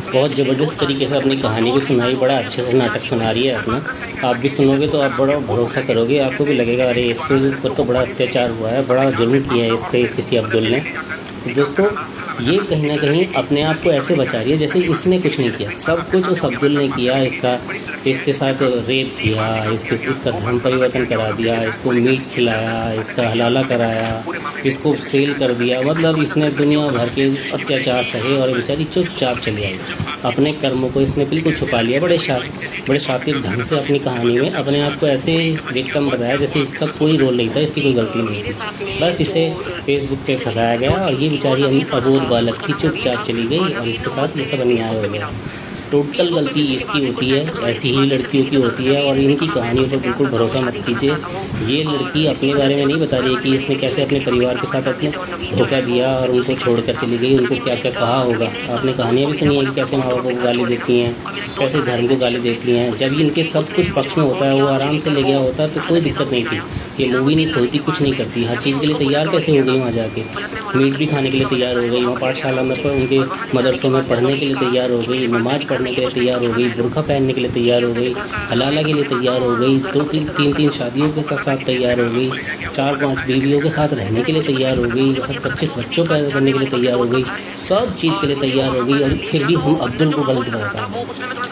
बहुत ज़बरदस्त तरीके से अपनी कहानी भी सुनाई, बड़ा अच्छे से नाटक सुना रही है अपना। आप भी सुनोगे तो आप बड़ा भरोसा करोगे, आपको भी लगेगा अरे इसके ऊपर तो बड़ा अत्याचार हुआ है, बड़ा जुल्म किया है इस पे किसी अब्दुल ने। तो दोस्तों, ये कहीं न कहीं अपने आप को ऐसे बचा रही है जैसे इसने कुछ नहीं किया, सब कुछ उस अब्दुल ने किया। इसके साथ रेप किया, इसका धर्म परिवर्तन करा दिया, इसको मीट खिलाया, इसका हलाला कराया, इसको सेल कर दिया। मतलब इसने दुनिया भर के अत्याचार सहे और बेचारी चुपचाप चली आई। अपने कर्मों को इसने बिल्कुल छुपा लिया, बड़े शातिर ढंग से अपनी कहानी में अपने आप को ऐसे विक्टिम बताया जैसे इसका कोई रोल नहीं था, इसकी कोई गलती नहीं थी। बस इसे फेसबुक पे फंसाया गया और ये बेचारी अबोध बालक थी, चुपचाप चली गई और इसके साथ ये सब अन्याय हो गया। टोटल गलती इसकी होती है, ऐसी ही लड़कियों की होती है। और इनकी कहानियों पर बिल्कुल भरोसा मत कीजिए। ये लड़की अपने बारे में नहीं बता रही है कि इसने कैसे अपने परिवार के साथ अपने धोखा दिया और उनको छोड़कर चली गई, उनको क्या क्या कहा होगा। आपने कहानियाँ भी सुनी है कि कैसे माँ बाप को गाली देती हैं, कैसे धर्म को गाली देती हैं। जब इनके सब कुछ पक्ष में होता है, वो आराम से ले गया होता तो कोई दिक्कत नहीं थी। ये मूवी नहीं खोलती, कुछ नहीं करती, हर चीज़ के लिए तैयार कैसे हो गई वहाँ जाके। मीट भी खाने के लिए तैयार हो गई, वहाँ पाठशाला में उनके मदरसों में पढ़ने के लिए तैयार हो गई, नमाज़ पढ़ने के लिए तैयार हो गई, बुर्का पहनने के लिए तैयार हो गई, हलाला के लिए तैयार हो गई, 2-3 शादियों के साथ तैयार हो गई, 4-5 बीवियों के साथ रहने के लिए तैयार हो गई, 25 बच्चों पैदा करने के लिए तैयार हो गई, सब चीज़ के लिए तैयार हो गई। और फिर भी हम अब्दुल को गलत बताते।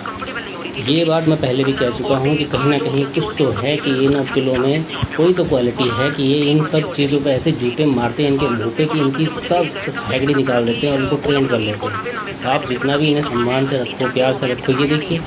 ये बात मैं पहले भी कह चुका हूँ कि कहीं ना कहीं कुछ तो है कि इन अब्दुलों में कोई तो क्वालिटी है कि ये इन सब चीज़ों पे ऐसे जूते मारते हैं इनके मुँह पे कि इनकी सब हैगड़ी निकाल देते हैं और उनको ट्रेन कर लेते हैं। आप जितना भी इन्हें सम्मान से रखो, प्यार से रखो। ये देखिए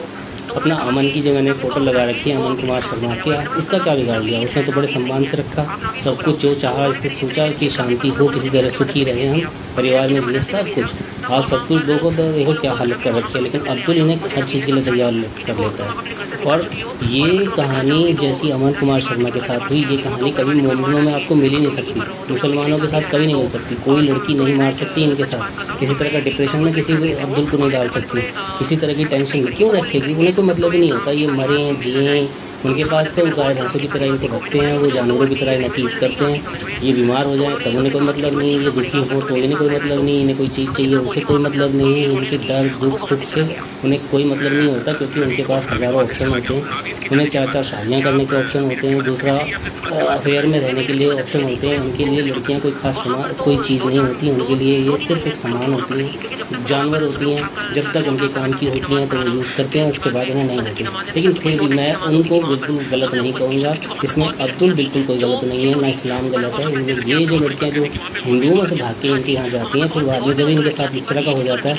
अपना अमन की जो मैंने फ़ोटो लगा रखी है, अमन कुमार शर्मा, क्या इसका क्या बिगाड़ लिया? उसने तो बड़े सम्मान से रखा, सब कुछ जो चाहा, इससे सोचा कि शांति हो, किसी तरह सुखी रहे, हम परिवार में जिए, सब कुछ। आप सब कुछ दो को देखो क्या हालत कर रखी है। लेकिन अब्दुल इन्हें हर चीज़ के लिए तैयार कर लेता है। और ये कहानी जैसी अमन कुमार शर्मा के साथ हुई, ये कहानी कभी मोमिनों में आपको मिल ही नहीं सकती, मुसलमानों के साथ कभी नहीं मिल सकती। कोई लड़की नहीं मार सकती इनके साथ, किसी तरह का डिप्रेशन में किसी भी अब्दुल को नहीं डाल सकती, किसी तरह की टेंशन में क्यों रखेगी। उन्हें कोई मतलब ही नहीं होता ये मरें जिएँ, उनके पास तो गाय भैंसों की तरह इनको रखते हैं, वो जानवरों की तरह इन्हें ट्रीट करते हैं। ये बीमार हो जाए तब उन्हें कोई मतलब नहीं, ये दुखी हो तो इन्हें कोई मतलब नहीं, इन्हें कोई चीज़ चाहिए उसे कोई मतलब नहीं, उनके दर्द दुख सुख से उन्हें कोई मतलब नहीं होता, क्योंकि उनके पास हज़ारों ऑप्शन होते हैं। उन्हें 4-4 शादियाँ करने के ऑप्शन होते हैं, दूसरा अफेयर में रहने के लिए ऑप्शन होते हैं। उनके लिए लड़कियाँ कोई खास सामान कोई चीज़ नहीं होती, उनके लिए ये सिर्फ एक सामान होती है, जानवर होती हैं। जब तक उनके काम की होती हैं तो वो यूज़ करते हैं, उसके बाद उन्हें नहीं होती। लेकिन फिर भी मैं उनको बिल्कुल गलत नहीं कहूँगा, इसमें अब्दुल बिल्कुल कोई गलत नहीं है, ना इस्लाम गलत है। ये जो लड़कियाँ जो हिंदुओं में से भाग के इनके यहाँ जाती हैं, फिर बाद में जब इनके साथ इस तरह का हो जाता है